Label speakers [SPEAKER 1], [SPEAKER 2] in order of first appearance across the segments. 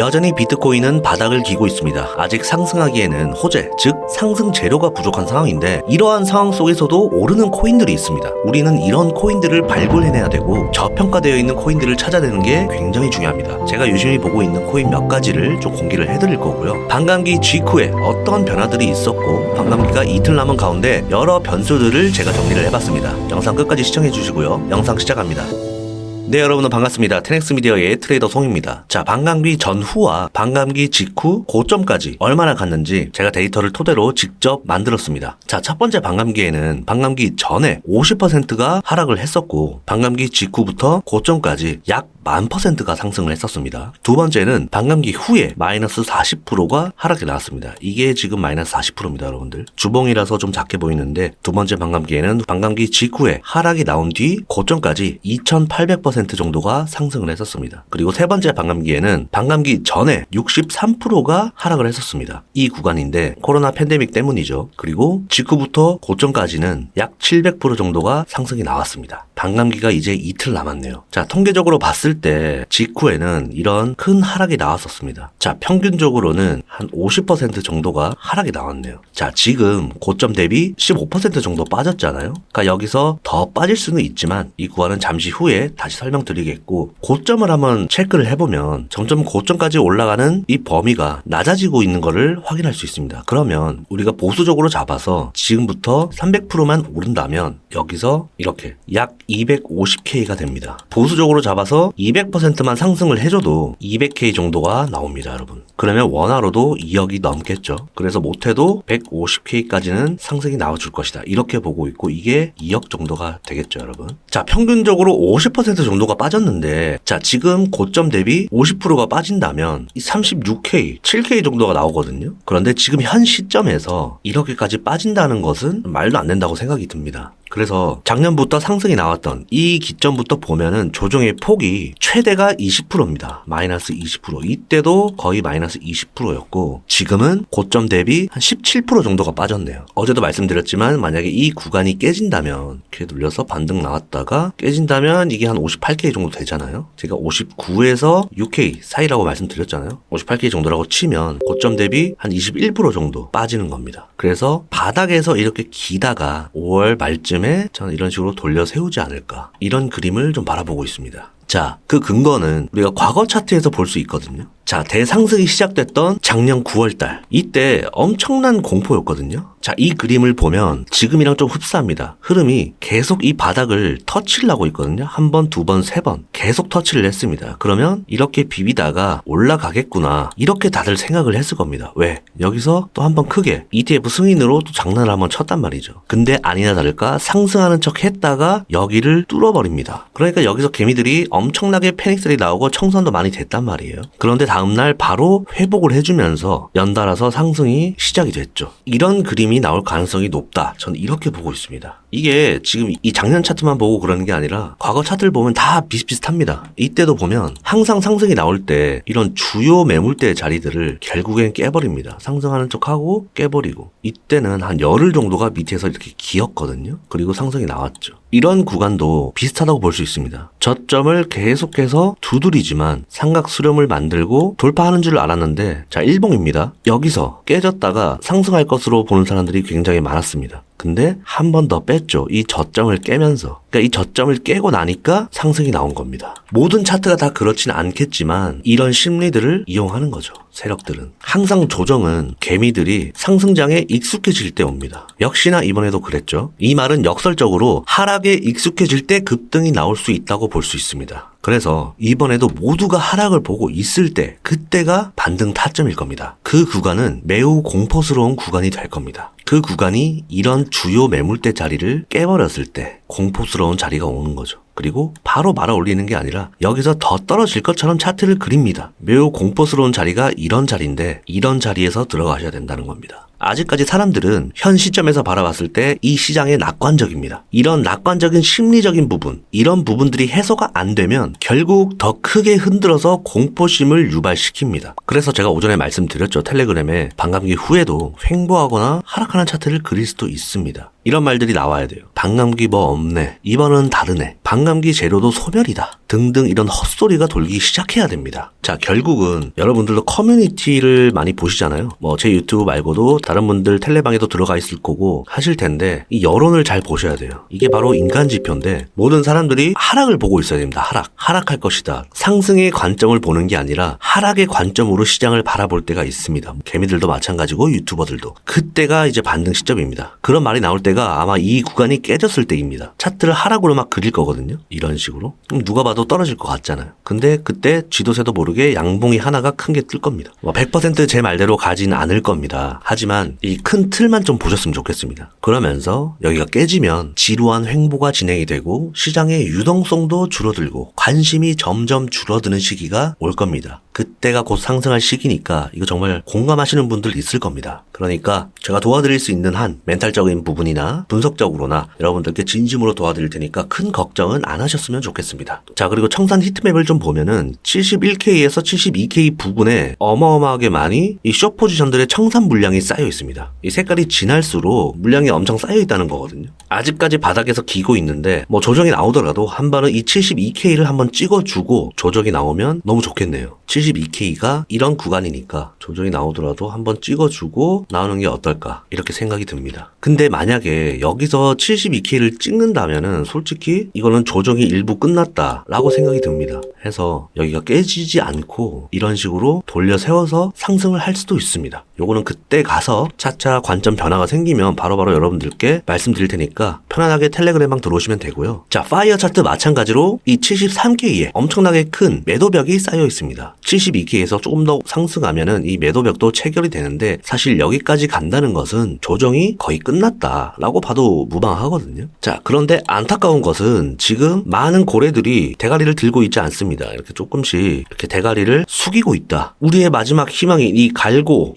[SPEAKER 1] 여전히 비트코인은 바닥을 기고 있습니다. 아직 상승하기에는 호재, 즉 상승 재료가 부족한 상황인데 이러한 상황 속에서도 오르는 코인들이 있습니다. 우리는 이런 코인들을 발굴해내야 되고 저평가되어 있는 코인들을 찾아내는 게 굉장히 중요합니다. 제가 유심히 보고 있는 코인 몇 가지를 좀 공개를 해드릴 거고요. 반감기 직후에 어떤 변화들이 있었고 반감기가 이틀 남은 가운데 여러 변수들을 제가 정리를 해봤습니다. 영상 끝까지 시청해 주시고요. 영상 시작합니다. 네, 여러분 반갑습니다. 테넥스 미디어의 트레이더 송입니다. 자, 반감기 전후와 반감기 직후 고점까지 얼마나 갔는지 제가 데이터를 토대로 직접 만들었습니다. 자, 첫 번째 반감기에는 반감기 전에 50%가 하락을 했었고 반감기 직후부터 고점까지 약 10,000%가 상승을 했었습니다. 두 번째는 반감기 후에 마이너스 40%가 하락이 나왔습니다. 이게 지금 마이너스 40%입니다, 여러분들. 주봉이라서 좀 작게 보이는데 두 번째 반감기에는 반감기 직후에 하락이 나온 뒤 고점까지 2,800% 정도가 상승을 했었습니다. 그리고 세 번째 반감기에는 반감기 전에 63%가 하락을 했었습니다. 이 구간인데 코로나 팬데믹 때문이죠. 그리고 직후부터 고점까지는 약 700% 정도가 상승이 나왔습니다. 반감기가 이제 이틀 남았네요. 자, 통계적으로 봤을 때 직후에는 이런 큰 하락이 나왔었습니다. 자, 평균적으로는 한 50% 정도가 하락이 나왔네요. 자, 지금 고점 대비 15% 정도 빠졌잖아요. 그러니까 여기서 더 빠질 수는 있지만 이 구간은 잠시 후에 다시 설명드리겠고, 고점을 한번 체크를 해보면 점점 고점까지 올라가는 이 범위가 낮아지고 있는 것을 확인할 수 있습니다. 그러면 우리가 보수적으로 잡아서 지금부터 300%만 오른다면 여기서 이렇게 약 250K가 됩니다. 보수적으로 잡아서 200%만 상승을 해줘도 200K 정도가 나옵니다, 여러분. 그러면 원화로도 2억이 넘겠죠. 그래서 못해도 150K까지는 상승이 나와줄 것이다. 이렇게 보고 있고 이게 2억 정도가 되겠죠, 여러분. 자, 평균적으로 50% 정도가 빠졌는데, 자, 지금 고점 대비 50%가 빠진다면 이 36K, 7K 정도가 나오거든요. 그런데 지금 현 시점에서 이렇게까지 빠진다는 것은 말도 안 된다고 생각이 듭니다. 그래서 작년부터 상승이 나왔던 이 기점부터 보면은 조정의 폭이 최대가 20%입니다. 마이너스 20%. 이때도 거의 마이너스 20%였고 지금은 고점 대비 한 17% 정도가 빠졌네요. 어제도 말씀드렸지만 만약에 이 구간이 깨진다면 이렇게 눌려서 반등 나왔다가 깨진다면 이게 한 58K 정도 되잖아요. 제가 59에서 6K 사이라고 말씀드렸잖아요. 58K 정도라고 치면 고점 대비 한 21% 정도 빠지는 겁니다. 그래서 바닥에서 이렇게 기다가 5월 말쯤 저는 이런 식으로 돌려 세우지 않을까, 이런 그림을 좀 바라보고 있습니다. 자, 그 근거는 우리가 과거 차트에서 볼 수 있거든요. 자, 대상승이 시작됐던 작년 9월달, 이때 엄청난 공포였거든요. 자, 이 그림을 보면 지금이랑 좀 흡사합니다. 흐름이 계속 이 바닥을 터치를 하고 있거든요. 한 번, 두 번, 세 번 계속 터치를 했습니다. 그러면 이렇게 비비다가 올라가겠구나, 이렇게 다들 생각을 했을 겁니다. 왜? 여기서 또 한 번 크게 ETF 승인으로 또 장난을 한번 쳤단 말이죠. 근데 아니나 다를까 상승하는 척 했다가 여기를 뚫어버립니다. 그러니까 여기서 개미들이 엄청나게 패닉셀이 나오고 청산도 많이 됐단 말이에요. 그런데 다음날 바로 회복을 해주면서 연달아서 상승이 시작이 됐죠. 이런 그림이 나올 가능성이 높다. 저는 이렇게 보고 있습니다. 이게 지금 이 작년 차트만 보고 그러는 게 아니라 과거 차트를 보면 다 비슷비슷합니다. 이때도 보면 항상 상승이 나올 때 이런 주요 매물대 자리들을 결국엔 깨버립니다. 상승하는 척하고 깨버리고, 이때는 한 열흘 정도가 밑에서 이렇게 기었거든요. 그리고 상승이 나왔죠. 이런 구간도 비슷하다고 볼 수 있습니다. 저점을 계속해서 두드리지만 삼각 수렴을 만들고 돌파하는 줄 알았는데, 자, 일봉입니다. 여기서 깨졌다가 상승할 것으로 보는 사람들이 굉장히 많았습니다. 근데 한 번 더 뺐죠. 이 저점을 깨면서. 그러니까 이 저점을 깨고 나니까 상승이 나온 겁니다. 모든 차트가 다 그렇지는 않겠지만 이런 심리들을 이용하는 거죠. 세력들은. 항상 조정은 개미들이 상승장에 익숙해질 때 옵니다. 역시나 이번에도 그랬죠. 이 말은 역설적으로 하락에 익숙해질 때 급등이 나올 수 있다고 볼 수 있습니다. 그래서 이번에도 모두가 하락을 보고 있을 때, 그때가 반등 타점일 겁니다. 그 구간은 매우 공포스러운 구간이 될 겁니다. 그 구간이 이런 주요 매물대 자리를 깨버렸을 때 공포스러운 자리가 오는 거죠. 그리고 바로 말아 올리는 게 아니라 여기서 더 떨어질 것처럼 차트를 그립니다. 매우 공포스러운 자리가 이런 자리인데 이런 자리에서 들어가셔야 된다는 겁니다. 아직까지 사람들은 현 시점에서 바라봤을 때 이 시장의 낙관적입니다. 이런 낙관적인 심리적인 부분, 이런 부분들이 해소가 안 되면 결국 더 크게 흔들어서 공포심을 유발시킵니다. 그래서 제가 오전에 말씀드렸죠. 텔레그램에 반감기 후에도 횡보하거나 하락하는 차트를 그릴 수도 있습니다. 이런 말들이 나와야 돼요. 반감기 뭐 없네. 이번은 다르네. 반감기 재료도 소멸이다. 등등 이런 헛소리가 돌기 시작해야 됩니다. 자, 결국은 여러분들도 커뮤니티를 많이 보시잖아요. 뭐 제 유튜브 말고도 다른 분들 텔레방에도 들어가 있을 거고 하실 텐데 이 여론을 잘 보셔야 돼요. 이게 바로 인간 지표인데 모든 사람들이 하락을 보고 있어야 됩니다. 하락할 것이다. 상승의 관점을 보는 게 아니라 하락의 관점으로 시장을 바라볼 때가 있습니다. 개미들도 마찬가지고 유튜버들도. 그때가 이제 반등 시점입니다. 그런 말이 나올 때가 아마 이 구간이 깨졌을 때입니다. 차트를 하락으로 막 그릴 거거든요. 이런 식으로. 그럼 누가 봐도 떨어질 것 같잖아요. 근데 그때 쥐도새도 모르게 양봉이 하나가 큰 게 뜰 겁니다. 100% 제 말대로 가진 않을 겁니다. 하지만 이 큰 틀만 좀 보셨으면 좋겠습니다. 그러면서 여기가 깨지면 지루한 횡보가 진행이 되고 시장의 유동성도 줄어들고 관심이 점점 줄어드는 시기가 올 겁니다. 그때가 곧 상승할 시기니까 이거 정말 공감하시는 분들 있을 겁니다. 그러니까 제가 도와드릴 수 있는 한 멘탈적인 부분이나 분석적으로나 여러분들께 진심으로 도와드릴 테니까 큰 걱정은 안 하셨으면 좋겠습니다. 자, 그리고 청산 히트맵을 좀 보면은 71K에서 72K 부근에 어마어마하게 많이 이 숏 포지션들의 청산 물량이 쌓여 있습니다. 이 색깔이 진할수록 물량이 엄청 쌓여 있다는 거거든요. 아직까지 바닥에서 기고 있는데 뭐 조정이 나오더라도 한 번은 이 72K를 한번 찍어주고 조정이 나오면 너무 좋겠네요. 72K가 이런 구간이니까 조정이 나오더라도 한번 찍어주고 나오는 게 어떨까 이렇게 생각이 듭니다. 근데 만약에 여기서 72K를 찍는다면은 솔직히 이거는 조정이 일부 끝났다라고 생각이 듭니다. 해서 여기가 깨지지 않고 이런 식으로 돌려 세워서 상승을 할 수도 있습니다. 요거는 그때 가서 차차 관점 변화가 생기면 바로바로 여러분들께 말씀드릴 테니까 편안하게 텔레그램방 들어오시면 되고요. 자, 파이어 차트 마찬가지로 이 73K에 엄청나게 큰 매도벽이 쌓여 있습니다. 72K에서 조금 더 상승하면은 이 매도벽도 체결이 되는데 사실 여기까지 간다는 것은 조정이 거의 끝났다라고 봐도 무방하거든요. 자, 그런데 안타까운 것은 지금 많은 고래들이 대가리를 들고 있지 않습니다. 이렇게 조금씩 이렇게 대가리를 숙이고 있다. 우리의 마지막 희망이 이 갈고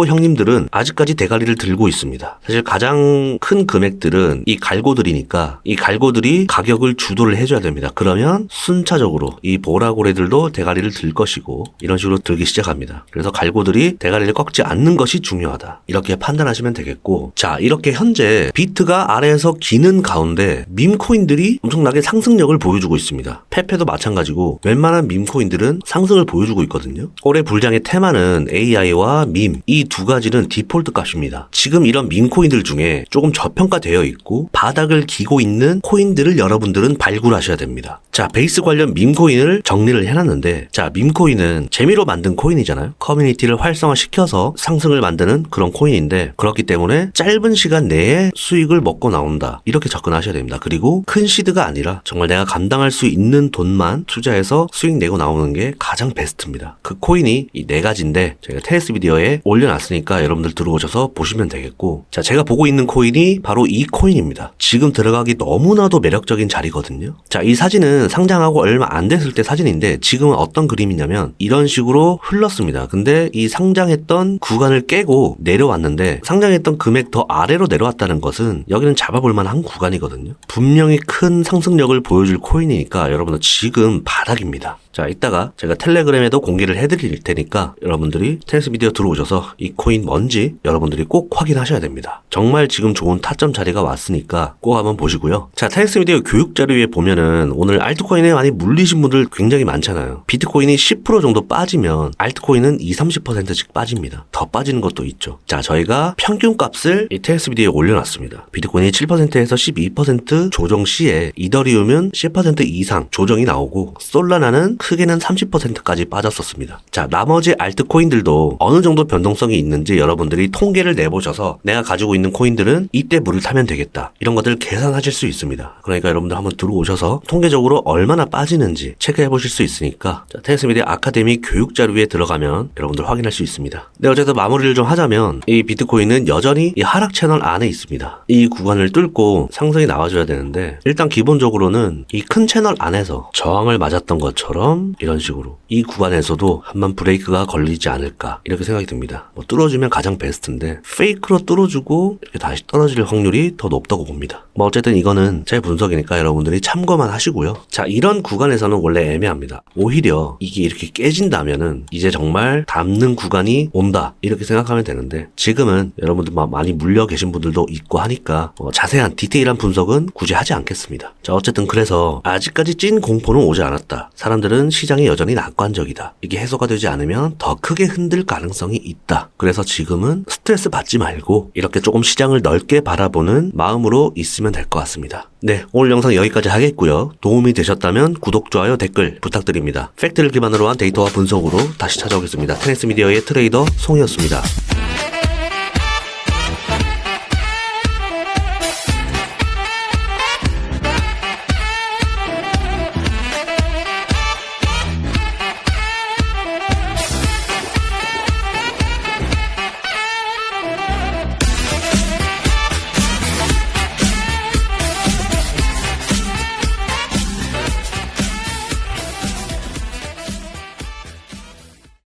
[SPEAKER 1] 형님들은 아직까지 대가리를 들고 있습니다. 사실 가장 큰 금액들은 이 갈고들이니까 이 갈고들이 가격을 주도를 해줘야 됩니다. 그러면 순차적으로 이 보라고래들도 대가리를 들 것이고 이런 식으로 들기 시작합니다. 그래서 갈고들이 대가리를 꺾지 않는 것이 중요하다. 이렇게 판단하시면 되겠고, 자, 이렇게 현재 비트가 아래에서 기는 가운데 밈코인들이 엄청나게 상승력을 보여주고 있습니다. 페페도 마찬가지고 웬만한 밈코인들은 상승을 보여주고 있거든요. 올해 불장의 테마는 AI와 밈, 이 두 가지는 디폴트 값입니다. 지금 이런 밈코인들 중에 조금 저평가되어 있고 바닥을 기고 있는 코인들을 여러분들은 발굴하셔야 됩니다. 자, 베이스 관련 밈코인을 정리를 해놨는데, 자, 밈코인은 재미로 만든 코인이잖아요. 커뮤니티를 활성화시켜서 상승을 만드는 그런 코인인데, 그렇기 때문에 짧은 시간 내에 수익을 먹고 나온다, 이렇게 접근하셔야 됩니다. 그리고 큰 시드가 아니라 정말 내가 감당할 수 있는 돈만 투자해서 수익 내고 나오는 게 가장 베스트입니다. 그 코인이 이 네 가지인데 제가 테스트 비디오에 올려놨으니까 여러분들 들어오셔서 보시면 되겠고, 자, 제가 보고 있는 코인이 바로 이 코인입니다. 지금 들어가기 너무나도 매력적인 자리거든요. 자, 이 사진은 상장하고 얼마 안 됐을 때 사진인데 지금은 어떤 그림이냐면 이런 식으로 흘렀습니다. 근데 이 상장했던 구간을 깨고 내려왔는데 상장했던 금액 더 아래로 내려왔다는 것은 여기는 잡아볼 만한 구간이거든요. 분명히 큰 상승력을 보여줄 코인이니까 여러분들 지금 바닥입니다. 자, 이따가 제가 텔레그램에도 공개를 해드릴 테니까 여러분들이 테스트 비디오 들어오셔서 이 코인 뭔지 여러분들이 꼭 확인하셔야 됩니다. 정말 지금 좋은 타점 자리가 왔으니까 꼭 한번 보시고요. 자, 테스트 비디오 교육 자료에 보면은 오늘 알트코인에 많이 물리신 분들 굉장히 많잖아요. 비트코인이 10% 정도 빠지면 알트코인은 20-30%씩 빠집니다. 더 빠지는 것도 있죠. 자, 저희가 평균 값을 이 테스트 비디오에 올려놨습니다. 비트코인이 7%에서 12% 조정 시에 이더리움은 10% 이상 조정이 나오고 솔라나는 크게는 30%까지 빠졌었습니다. 자, 나머지 알트코인들도 어느 정도 변동성이 있는지 여러분들이 통계를 내보셔서 내가 가지고 있는 코인들은 이때 물을 타면 되겠다, 이런 것들 계산하실 수 있습니다. 그러니까 여러분들 한번 들어오셔서 통계적으로 얼마나 빠지는지 체크해 보실 수 있으니까, 자, 테스미디어 아카데미 교육 자료에 들어가면 여러분들 확인할 수 있습니다. 네, 어쨌든 마무리를 좀 하자면 이 비트코인은 여전히 이 하락 채널 안에 있습니다. 이 구간을 뚫고 상승이 나와줘야 되는데 일단 기본적으로는 이 큰 채널 안에서 저항을 맞았던 것처럼 것처럼 이런 식으로 이 구간에서도 한번 브레이크가 걸리지 않을까 이렇게 생각이 듭니다. 뭐 뚫어주면 가장 베스트인데 페이크로 뚫어주고 이렇게 다시 떨어질 확률이 더 높다고 봅니다. 뭐 어쨌든 이거는 제 분석이니까 여러분들이 참고만 하시고요. 자, 이런 구간에서는 원래 애매합니다. 오히려 이게 이렇게 깨진다면은 이제 정말 담는 구간이 온다 이렇게 생각하면 되는데 지금은 여러분들 많이 물려 계신 분들도 있고 하니까 자세한 디테일한 분석은 굳이 하지 않겠습니다. 자, 어쨌든 그래서 아직까지 찐 공포는 오지 않았다. 사람들은 시장이 여전히 낙관적이다. 이게 해소가 되지 않으면 더 크게 흔들 가능성이 있다. 그래서 지금은 스트레스 받지 말고 이렇게 조금 시장을 넓게 바라보는 마음으로 있으면 될 것 같습니다. 네, 오늘 영상 여기까지 하겠고요. 도움이 되셨다면 구독, 좋아요, 댓글 부탁드립니다. 팩트를 기반으로 한 데이터와 분석으로 다시 찾아오겠습니다. 테니스 미디어의 트레이더 송이었습니다.